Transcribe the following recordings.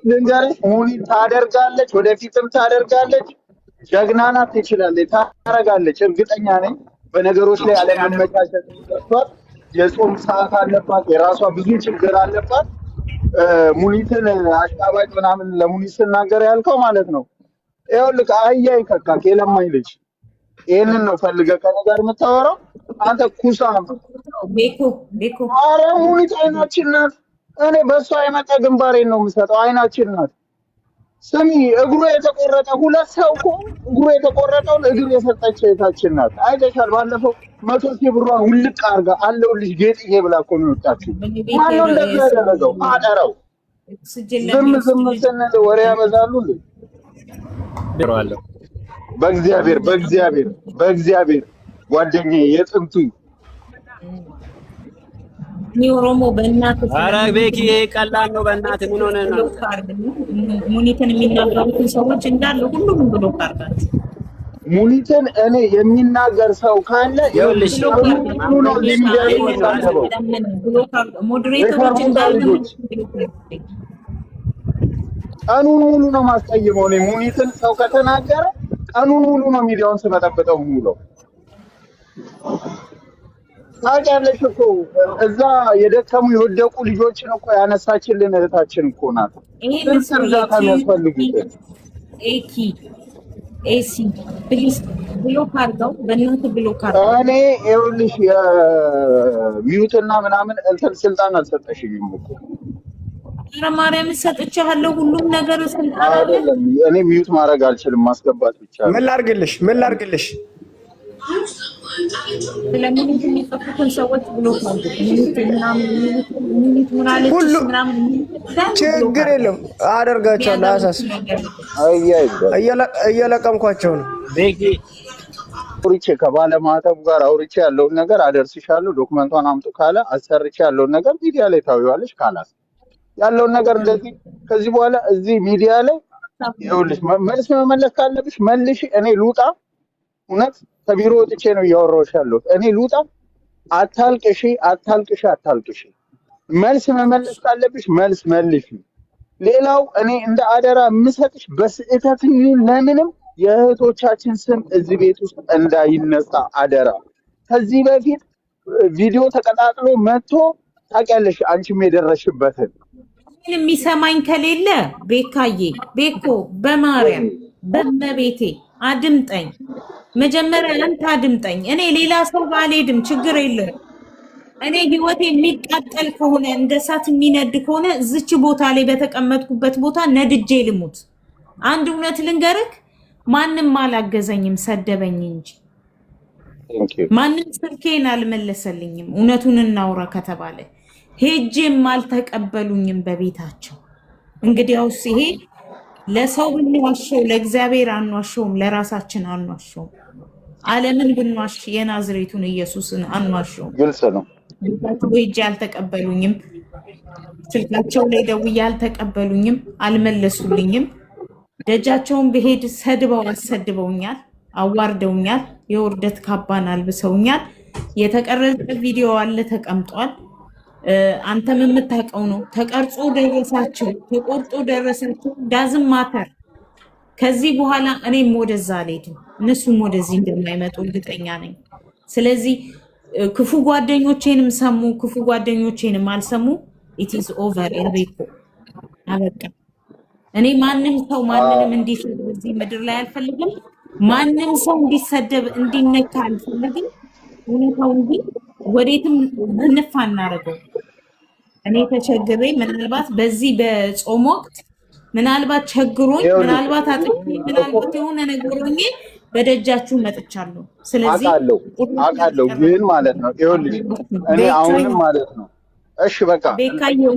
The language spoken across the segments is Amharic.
ልንገርሽ ሙኒት ታደርጋለች፣ ወደፊትም ታደርጋለች። ጀግና ናት፣ ትችላለች፣ ታደርጋለች። እርግጠኛ ነኝ። በነገሮች ላይ አለመመቻቸት ይደርሷል። የጾም ሰዓት አለባት፣ የራሷ ብዙ ችግር አለባት። ሙኒትን አሽቃባጭ ምናምን ለሙኒት ስናገር ያልከው ማለት ነው። ይኸውልህ አህያ ይከካክ የለማኝ ልጅ። ይሄንን ነው ፈልገህ ከእኔ ጋር የምታወራው አንተ ኩሳ። ቤኮ ኧረ ሙኒት አይናችን ናት። እኔ በእሷ የመጣ ግንባሬን ነው የምሰጠው። አይናችን ናት። ስሚ እግሩ የተቆረጠ ሁለት ሰው እኮ እግሩ የተቆረጠውን እግር የሰጠች እህታችን ናት። አይተሻል። ባለፈው 100,000 ብሯን ውልቅ አድርጋ አለሁልሽ ጌጥዬ ብላ እኮ ነው የወጣችው። ማነው እንደዚህ ያደረገው? አደረው ዝም ስንል ወሬ ያበዛሉ እንዴ? በእግዚአብሔር ጓደኛዬ የጥንቱ ኦሮሞ በእናትህ ኧረ ቤኪ ቀላል ነው። በእናትህ ምን ሆነ ነው? ሙኒትን የሚናገሩትን ሰዎች እንዳለ ሁሉም ብሎ ካርዳት ሙኒትን እኔ የሚናገር ሰው ካለ ይኸውልሽ ሞዴሬተሮች እንዳሉ ቀኑን ሙሉ ነው ማስቀየመው። እኔ ሙኒትን ሰው ከተናገረ ቀኑን ሙሉ ነው ሚዲያውን ስበጠብጠው ሙሉ ታውቂያለሽ እኮ እዛ የደከሙ የወደቁ ልጆችን እኮ ያነሳችልን እህታችን እኮ ናት። ይሄን እርዳታ የሚያስፈልጉት ኤሲ ፕሊዝ ብሎክ አድርገው፣ በእናትህ ብሎክ አድርገው። እኔ ይኸውልሽ የሚዩትና ምናምን እንትን ስልጣን አልሰጠሽኝም እኮ። ኧረ ማርያምን ሰጥቻለሁ፣ ሁሉም ነገር ስልጣን አለ። አይደለም እኔ ሚዩት ማድረግ አልችልም፣ ማስገባት ብቻ ነው። ምን ላድርግልሽ? ስለምን የሚጠፉትን ሰዎች ብሎክ አድርገው። ችግር የለም አደርጋቸዋለሁ። አሳስብ እየለቀምኳቸው ነው። አውርቼ ከባለማህተቡ ጋር አውርቼ ያለውን ነገር አደርስሻለሁ። ዶክመንቷን አምጡ ካለ አሰርቼ ያለውን ነገር ሚዲያ ላይ ታዊዋለሽ። ካላስ ያለውን ነገር እንደዚህ ከዚህ በኋላ እዚህ ሚዲያ ላይ ይኸውልሽ መልስ መመለስ ካለብሽ መልሽ። እኔ ልውጣ። እውነት ከቢሮ ወጥቼ ነው እያወራሁሽ ያለሁት። እኔ ልውጣ። አታልቅሽ። መልስ መመለስ ካለብሽ መልስ መልሽ። ሌላው እኔ እንደ አደራ የምሰጥሽ በስህተት ለምንም የእህቶቻችን ስም እዚህ ቤት ውስጥ እንዳይነሳ አደራ። ከዚህ በፊት ቪዲዮ ተቀጣጥሎ መጥቶ ታውቂያለሽ፣ አንቺም የደረሽበትን። የሚሰማኝ ከሌለ ቤኮ በማርያም በመቤቴ አድምጠኝ። መጀመሪያ አንተ አድምጠኝ። እኔ ሌላ ሰው ባልሄድም ችግር የለም። እኔ ህይወቴ የሚቃጠል ከሆነ እንደ እሳት የሚነድ ከሆነ እዚች ቦታ ላይ በተቀመጥኩበት ቦታ ነድጄ ልሙት። አንድ እውነት ልንገርክ፣ ማንም አላገዘኝም፣ ሰደበኝ እንጂ ማንም ስልኬን አልመለሰልኝም። እውነቱን እናውራ ከተባለ ሄጄም አልተቀበሉኝም በቤታቸው። እንግዲያውስ ይሄ ለሰው ብንዋሸው ለእግዚአብሔር አንዋሸውም፣ ለራሳችን አንዋሸውም። ዓለምን ብንዋሽ የናዝሬቱን ኢየሱስን አንዋሸውም። ግልጽ ነው። ሄጄ አልተቀበሉኝም። ስልካቸው ላይ ደውዬ አልተቀበሉኝም፣ አልመለሱልኝም። ደጃቸውን በሄድ ሰድበው አሰድበውኛል፣ አዋርደውኛል፣ የውርደት ካባን አልብሰውኛል። የተቀረጸ ቪዲዮ አለ ተቀምጧል። አንተም የምታውቀው ነው። ተቀርጾ ደረሳቸው፣ ተቆርጦ ደረሳቸው። ዳዝም ማተር። ከዚህ በኋላ እኔም ወደዛ አልሄድም፣ እነሱም ወደዚህ እንደማይመጡ እርግጠኛ ነኝ። ስለዚህ ክፉ ጓደኞቼንም ሰሙ፣ ክፉ ጓደኞቼንም አልሰሙ። ኢት ኢዝ ኦቨር። ኤርቤኮ አበቃ። እኔ ማንም ሰው ማንንም እንዲሰድብ እዚህ ምድር ላይ አልፈልግም። ማንም ሰው እንዲሰደብ እንዲነካ አልፈልግም። እውነታው እንጂ ወዴትም ዝንፍ አናደርገው። እኔ ተቸግሬ ምናልባት በዚህ በጾም ወቅት ምናልባት ቸግሮኝ ምናልባት አጥቼ ምናልባት የሆነ ነገር ሆኜ በደጃችሁ መጥቻለሁ። ስለዚህ አውቃለሁ ግን ማለት ነው ይኸውልሽ እኔ አሁንም ማለት ነው እሺ በቃ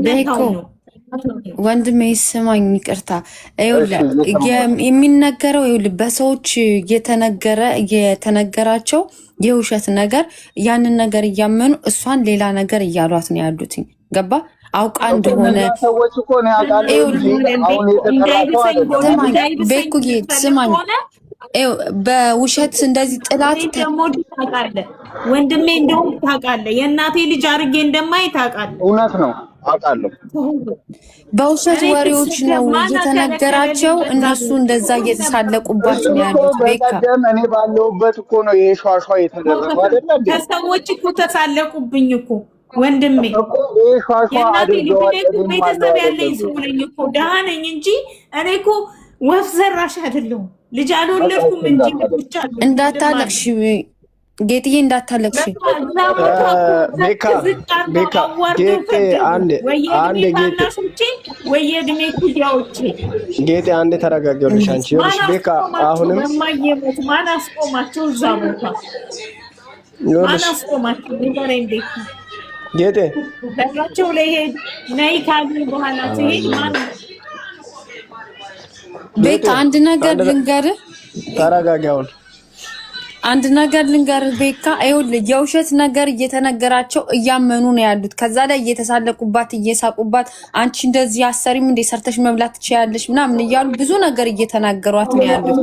ቤካው ነው ወንድሜ ስማኝ፣ ይቅርታ የሚነገረው በሰዎች የተነገራቸው የውሸት ነገር ያንን ነገር እያመኑ እሷን ሌላ ነገር እያሏት ነው ያሉት። ገባ? አውቃ እንደሆነ ሰዎች እኮ ነው ያውቃሉ። አሁን ቤኩዬ ስማኝ፣ በውሸት እንደዚህ ጥላት ታውቃለህ፣ ወንድሜ እንደውም ታውቃለህ፣ የእናቴ ልጅ አድርጌ እንደማይ ታውቃለህ። እውነት ነው አውቃለሁ። በውሸት ወሬዎች ነው እየተነገራቸው እነሱ እንደዛ እየተሳለቁባት ነው ያሉት። ቤካ በቀደም እኔ ባለሁበት እኮ ነው ይሄ ሿሿ የተደረገው አይደል እንዴ? ከሰዎች እኮ ተሳለቁብኝ እኮ ወንድሜ። እኮ ይሄ ሿሿ አድርገዋል። ቤተሰብ ያለኝ ሰው ነኝ እኮ ደሃ ነኝ እንጂ እኔ እኮ ወፍ ዘራሽ አይደለሁም። ልጅ አልወለድኩም እንጂ ብቻ እንዳታለቅሽ ጌጥዬ እንዳታለቅሽ። ቤካ ጌጤ አንዴ ጌጤ ወየድሜ ኩያዎቼ ጌጤ አንዴ ተረጋጊልሽ። አንቺ ይኸውልሽ ቤካ አሁንም የማየሞት ማን አስቆማቸው? እዛ ቦታ ማን አስቆማቸው? ንገረኝ ቤካ። ጌጤ በራቸው ላይ ሄድ ነይ ካሉ በኋላ ትሄድ ማን ቤካ አንድ ነገር ልንገርህ። ተረጋጊ አሁን አንድ ነገር ልንገርህ ቤካ፣ ይኸውልህ የውሸት ነገር እየተነገራቸው እያመኑ ነው ያሉት። ከዛ ላይ እየተሳለቁባት እየሳቁባት፣ አንቺ እንደዚህ አሰሪም እንደ ሰርተሽ መብላት ትችያለሽ ምናምን እያሉ ብዙ ነገር እየተናገሯት ነው ያሉት።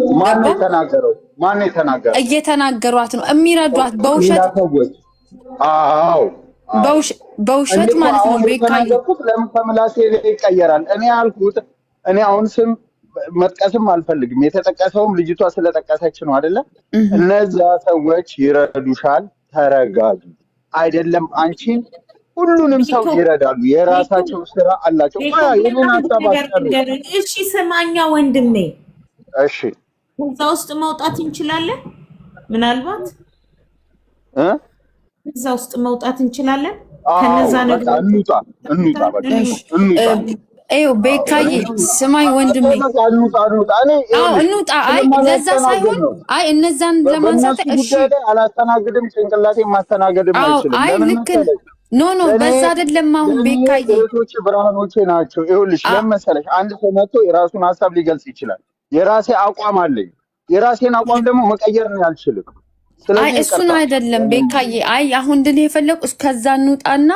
ማን የተናገረው? እየተናገሯት ነው የሚረዷት በውሸት። አዎ በውሸት ማለት ነው ቤካ። ለምን ከምላሴ ይቀየራል? እኔ ያልኩት እኔ አሁን ስም መጥቀስም አልፈልግም። የተጠቀሰውም ልጅቷ ስለጠቀሰች ነው አይደለ? እነዛ ሰዎች ይረዱሻል። ተረጋጊ። አይደለም አንቺን ሁሉንም ሰው ይረዳሉ። የራሳቸው ስራ አላቸው። የኔን ሀሳብ እሺ ስማኛ ወንድሜ። እሺ ከዛ ውስጥ መውጣት እንችላለን። ምናልባት ከዛ ውስጥ መውጣት እንችላለን። ከነዛ ነገር እንውጣ በቃ እንውጣ። ኤው ቤካዬ ስማኝ ወንድሜ፣ እንውጣ። አይ ለዛ ሳይሆን አይ እነዛን ለማንሳት እሺ አላስተናግድም። ጭንቅላቴ ማስተናገድም አይችልም። አይ ልክ ኖ በዛ አይደለም። አሁን ቤካዬ ሴቶች ብርሃኖቼ ናቸው። ይኸውልሽ ለመሰለሽ አንድ ሰው መጥቶ የራሱን ሀሳብ ሊገልጽ ይችላል። የራሴ አቋም አለኝ። የራሴን አቋም ደግሞ መቀየር ነው አልችልም። አይ እሱን አይደለም ቤካዬ። አይ አሁን ድል የፈለቁ እስከዛ እንውጣና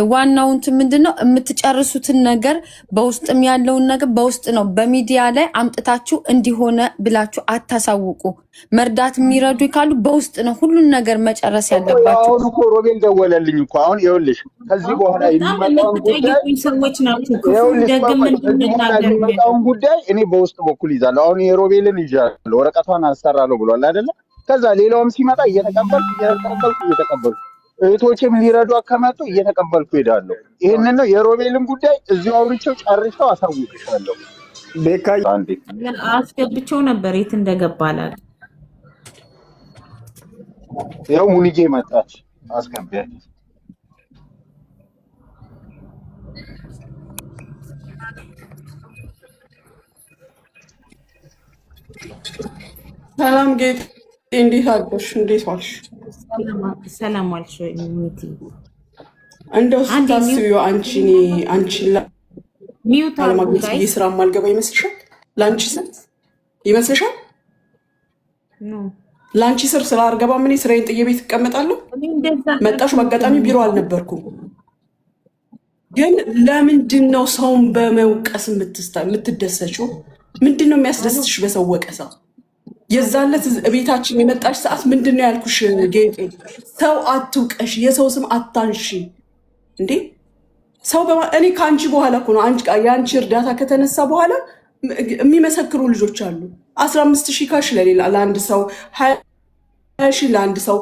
ዋናው እንትን ምንድነው የምትጨርሱትን ነገር በውስጥም ያለውን ነገር በውስጥ ነው በሚዲያ ላይ አምጥታችሁ እንዲሆነ ብላችሁ አታሳውቁ። መርዳት የሚረዱ ካሉ በውስጥ ነው ሁሉን ነገር መጨረስ ያለባችሁ። አሁን እኮ ሮቤል ደወለልኝ እኮ አሁን ይኸውልሽ ከዚህ በኋላ የሚመጣውን ጉዳይ እኔ በውስጥ በኩል ይዛለሁ። አሁን የሮቤልን ይዣለሁ፣ ወረቀቷን አሰራለሁ ብሏል አይደለ? ከዛ ሌላውም ሲመጣ እየተቀበልኩ እህቶችም ሊረዱ ከመጡ እየተቀበልኩ ሄዳለሁ። ይሄንን ነው የሮቤልን ጉዳይ እዚሁ አውርቼው ጨርሼው አሳውቅሻለሁ። ቤካ አስገብቼው ነበር የት እንደገባ አላውቅም። ያው ሙኒጌ መጣች አስገቢያት። ሰላም ጌጥ እንዴት አደርሽ? እንዴት ዋልሽ? ሰላም ዋልሽ ወይ ሙኒቲ? እንደው ስታስቢው አንቺን ለማግኘት ብዬ ስራ ማልገባ ይመስልሻል? ለአንቺ ስር ይመስልሻል? ለአንቺ ስር ስራ አልገባ ምን ስራዬን ጥዬ ቤት እቀመጣለሁ? መጣሽ በአጋጣሚ ቢሮ አልነበርኩም። ግን ለምንድን ነው ሰውን በመውቀስ የምትደሰችው? ምንድን ነው የሚያስደስትሽ በሰው ወቀሳ? የዛለት ቤታችን የመጣሽ ሰዓት ምንድን ነው ያልኩሽ? ጌጤ ሰው አትውቀሽ፣ የሰው ስም አታንሺ። እንዴ ሰው እኔ ከአንቺ በኋላ እኮ ነው የአንቺ እርዳታ ከተነሳ በኋላ የሚመሰክሩ ልጆች አሉ። 15,000 ካሽ ለሌላ ለአንድ ሰው 20,000 ለአንድ ሰው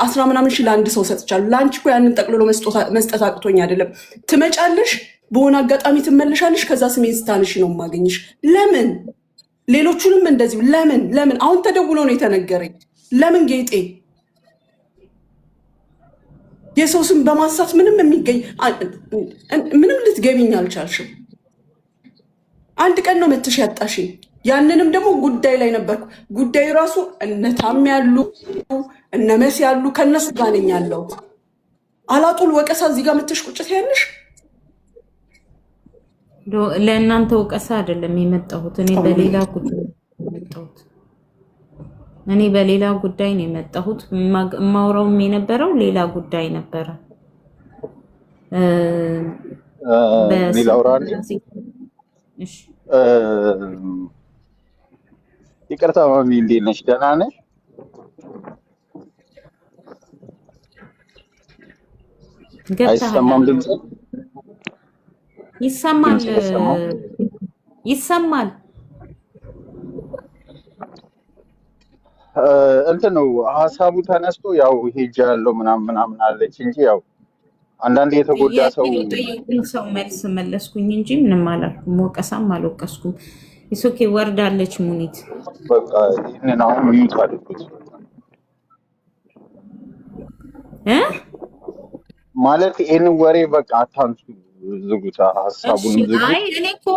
10 ምናምን ሺህ ለአንድ ሰው ሰጥቻለሁ። ለአንቺ እኮ ያንን ጠቅልሎ መስጠት አቅቶኝ አይደለም። ትመጫለሽ፣ በሆነ አጋጣሚ ትመለሻለሽ። ከዛ ስሜን ስታንሺ ነው የማገኝሽ። ለምን ሌሎቹንም እንደዚሁ ለምን አሁን ተደውሎ ነው የተነገረኝ። ለምን ጌጤ የሰው ስም በማንሳት ምንም የሚገኝ ምንም ልትገቢኝ አልቻልሽም። አንድ ቀን ነው መተሽ ያጣሽኝ። ያንንም ደግሞ ጉዳይ ላይ ነበርኩ። ጉዳዩ ራሱ እነ ታም ያሉ እነ መሲ ያሉ ከነሱ ጋር ነኝ ያለው። አላጡል ወቀሳ እዚህ ጋር መተሽ ቁጭት ያንሽ ለእናንተ ወቀሳ አይደለም የመጣሁት። እኔ በሌላ ጉዳይ ነው የመጣሁት። ነው የመጣሁት። ማውራውም የነበረው ሌላ ጉዳይ ነበረ። እሺ ይቅርታ ማሚ፣ እንዴት ነሽ? ደህና ነሽ? አይሰማም ድምጽ? ይሰማል ድምጽ ይሰማል? ይሰማል። እንትን ነው ሀሳቡ ተነስቶ ያው ሄጃለሁ ምናምን አለች እንጂ ያው አንዳንድ የተጎዳ ሰው የጠየቁኝ ሰው መልስ መለስኩኝ እንጂ ምንም አላልኩም። ወቀሳም አልወቀስኩም። ኢሶኬ ወርዳለች ሙኒት። በቃ ይህንን አሁን ሚዩት አድርጉት እ ማለት ይህንን ወሬ በቃ አታንሱ፣ ዝጉታ፣ ሀሳቡን ዝጉ። አይ እኔ እኮ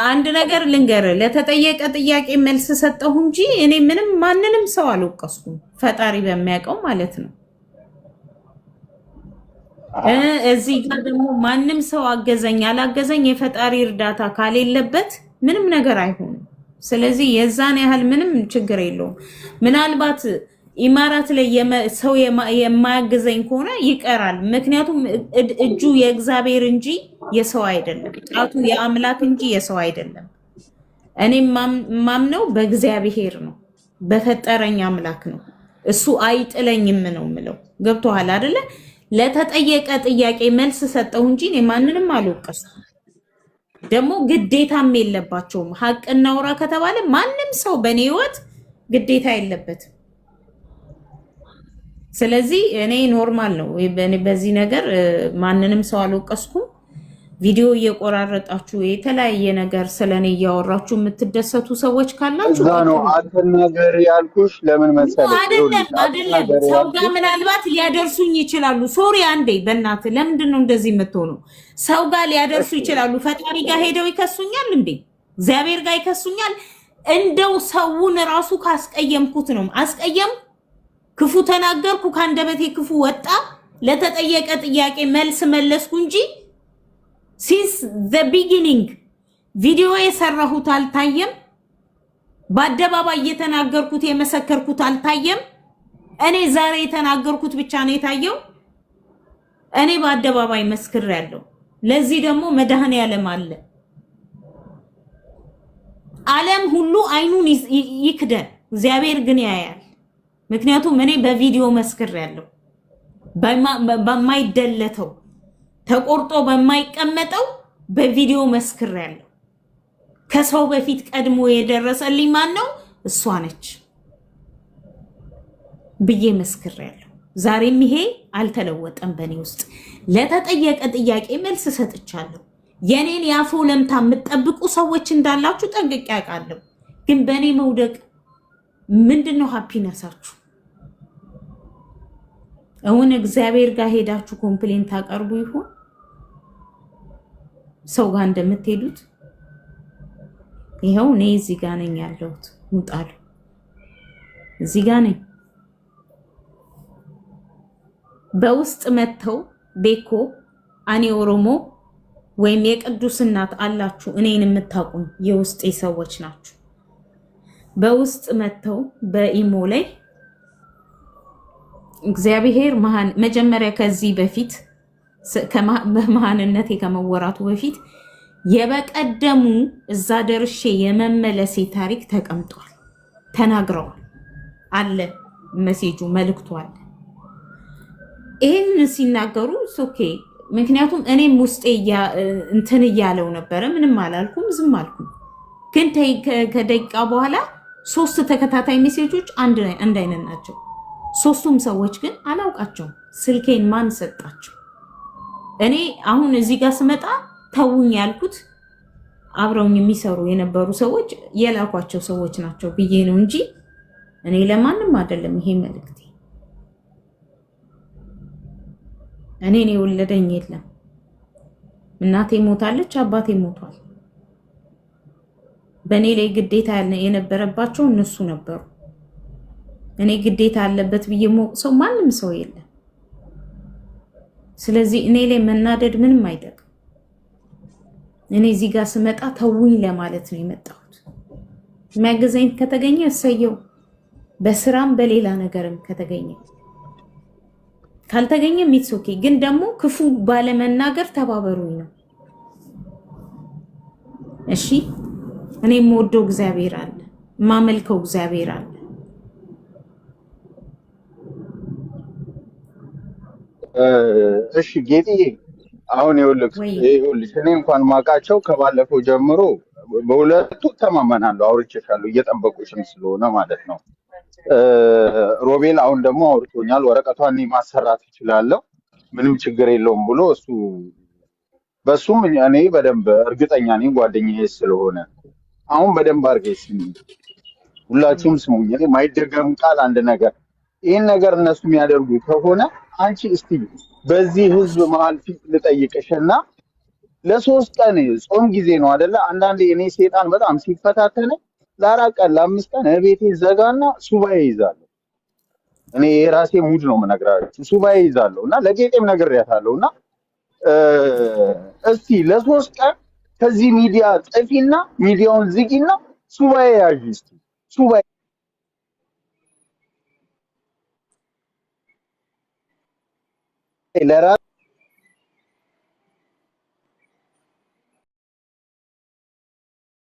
አንድ ነገር ልንገር፣ ለተጠየቀ ጥያቄ መልስ ሰጠሁ እንጂ እኔ ምንም ማንንም ሰው አልወቀስኩም። ፈጣሪ በሚያውቀው ማለት ነው። እዚህ ጋር ደግሞ ማንም ሰው አገዘኝ አላገዘኝ የፈጣሪ እርዳታ ካሌለበት ምንም ነገር አይሆንም። ስለዚህ የዛን ያህል ምንም ችግር የለውም። ምናልባት ኢማራት ላይ ሰው የማያገዘኝ ከሆነ ይቀራል። ምክንያቱም እጁ የእግዚአብሔር እንጂ የሰው አይደለም፣ ጣቱ የአምላክ እንጂ የሰው አይደለም። እኔ ማምነው በእግዚአብሔር ነው፣ በፈጠረኝ አምላክ ነው። እሱ አይጥለኝም ነው የምለው። ገብቶሃል አይደለ? ለተጠየቀ ጥያቄ መልስ ሰጠው እንጂ እኔ ማንንም አልወቀስኩም። ደግሞ ግዴታም የለባቸውም። ሀቅ እናውራ ከተባለ ማንም ሰው በእኔ ህይወት ግዴታ የለበትም። ስለዚህ እኔ ኖርማል ነው። በዚህ ነገር ማንንም ሰው አልወቀስኩም። ቪዲዮ እየቆራረጣችሁ የተለያየ ነገር ስለኔ እያወራችሁ የምትደሰቱ ሰዎች ካላችሁ እዛ ነው አትናገር ያልኩሽ። ለምን መሰለሽ? አይደለም ሰው ጋር ምናልባት ሊያደርሱኝ ይችላሉ። ሶሪ አንዴ በእናትህ ለምንድን ነው እንደዚህ የምትሆነው? ሰው ጋር ሊያደርሱ ይችላሉ። ፈጣሪ ጋር ሄደው ይከሱኛል እንዴ? እግዚአብሔር ጋር ይከሱኛል? እንደው ሰውን ራሱ ካስቀየምኩት ነው አስቀየም ክፉ ተናገርኩ፣ ከአንደበቴ ክፉ ወጣ፣ ለተጠየቀ ጥያቄ መልስ መለስኩ እንጂ ሲንስ ዘ ቢጊኒንግ ቪዲዮ የሰራሁት አልታየም። በአደባባይ እየተናገርኩት የመሰከርኩት አልታየም። እኔ ዛሬ የተናገርኩት ብቻ ነው የታየው። እኔ በአደባባይ መስክሬያለሁ። ለዚህ ደግሞ መድኃኔዓለም አለ። ዓለም ሁሉ አይኑን ይክደን፣ እግዚአብሔር ግን ያያል። ምክንያቱም እኔ በቪዲዮ መስክሬያለሁ። በማይደለተው ተቆርጦ በማይቀመጠው በቪዲዮ መስክሬያለሁ። ከሰው በፊት ቀድሞ የደረሰልኝ ማን ነው? እሷ ነች ብዬ መስክሬያለሁ። ዛሬም ይሄ አልተለወጠም በእኔ ውስጥ። ለተጠየቀ ጥያቄ መልስ ሰጥቻለሁ። የኔን የአፎ ለምታ የምትጠብቁ ሰዎች እንዳላችሁ ጠንቅቄ አውቃለሁ። ግን በእኔ መውደቅ ምንድነው ሃፒነሳችሁ? እውን እግዚአብሔር ጋር ሄዳችሁ ኮምፕሌንት ታቀርቡ ይሆን? ሰው ጋር እንደምትሄዱት ይኸው እኔ እዚህ ጋር ነኝ ያለሁት። ሙጣሉ እዚህ ጋር ነኝ። በውስጥ መተው ቤኮ እኔ ኦሮሞ ወይም የቅዱስ እናት አላችሁ እኔን የምታውቁኝ የውስጤ ሰዎች ናችሁ። በውስጥ መተው በኢሞ ላይ እግዚአብሔር መጀመሪያ ከዚህ በፊት በመሃንነቴ ከመወራቱ በፊት የበቀደሙ እዛ ደርሼ የመመለሴ ታሪክ ተቀምጧል፣ ተናግረዋል፣ አለ መሴጁ መልክቱ አለ። ይህን ሲናገሩ ኦኬ። ምክንያቱም እኔም ውስጤ እንትን እያለው ነበረ። ምንም አላልኩም፣ ዝም አልኩም። ግን ከደቂቃ በኋላ 3 ተከታታይ ሜሴጆች አንድ አይነት ናቸው። 3ቱም ሰዎች ግን አላውቃቸውም። ስልኬን ማን ሰጣቸው? እኔ አሁን እዚህ ጋር ስመጣ ተውኝ ያልኩት አብረውኝ የሚሰሩ የነበሩ ሰዎች የላኳቸው ሰዎች ናቸው ብዬ ነው እንጂ እኔ ለማንም አይደለም። ይሄ መልእክቴ እኔን የወለደኝ የለም። እናቴ ሞታለች፣ አባቴ ሞቷል። በእኔ ላይ ግዴታ የነበረባቸው እነሱ ነበሩ። እኔ ግዴታ አለበት ብዬ ሰው ማንም ሰው የለም። ስለዚህ እኔ ላይ መናደድ ምንም አይደለም። እኔ እዚህ ጋር ስመጣ ተውኝ ለማለት ነው የመጣሁት። የሚያገዘኝ ከተገኘ እሰየው፣ በስራም በሌላ ነገርም ከተገኘ፣ ካልተገኘ ሚትስ ኦኬ። ግን ደግሞ ክፉ ባለመናገር ተባበሩኝ ነው። እሺ እኔ የምወደው እግዚአብሔር አለ፣ የማመልከው እግዚአብሔር አለ። እሺ ጌጤ፣ አሁን ይኸውልሽ እኔ እንኳን ማውቃቸው ከባለፈው ጀምሮ በሁለቱ ተማመናለሁ። አውርቼሻለሁ እየጠበቁሽም ስለሆነ ማለት ነው። ሮቤል አሁን ደግሞ አውርቶኛል። ወረቀቷን እኔ ማሰራት እችላለሁ ምንም ችግር የለውም ብሎ እሱ በሱም እኔ በደንብ እርግጠኛ ነኝ ጓደኛዬ ስለሆነ። አሁን በደንብ አድርገሽ ስሚ፣ ሁላችሁም ስሙኝ። እኔ ማይደገም ቃል አንድ ነገር ይህን ነገር እነሱ የሚያደርጉ ከሆነ አንቺ እስቲ በዚህ ህዝብ መሀል ፊት ልጠይቅሽና ለ3 ቀን ጾም ጊዜ ነው አይደለ? አንዳንዴ እኔ ሴጣን በጣም ሲፈታተነ ለ4 ቀን ለ5 ቀን ቤቴ ዘጋና ሱባኤ ይዛለሁ። እኔ የራሴ ሙድ ነው የምነግራችሁ። ሱባኤ ይዛለሁ እና ለጌጤም ነግሬያታለሁና እስቲ ለ3 ቀን ከዚህ ሚዲያ ጥፊና ሚዲያውን ዝጊና ሱባኤ ያዥ እስቲ ሱባኤ ለራ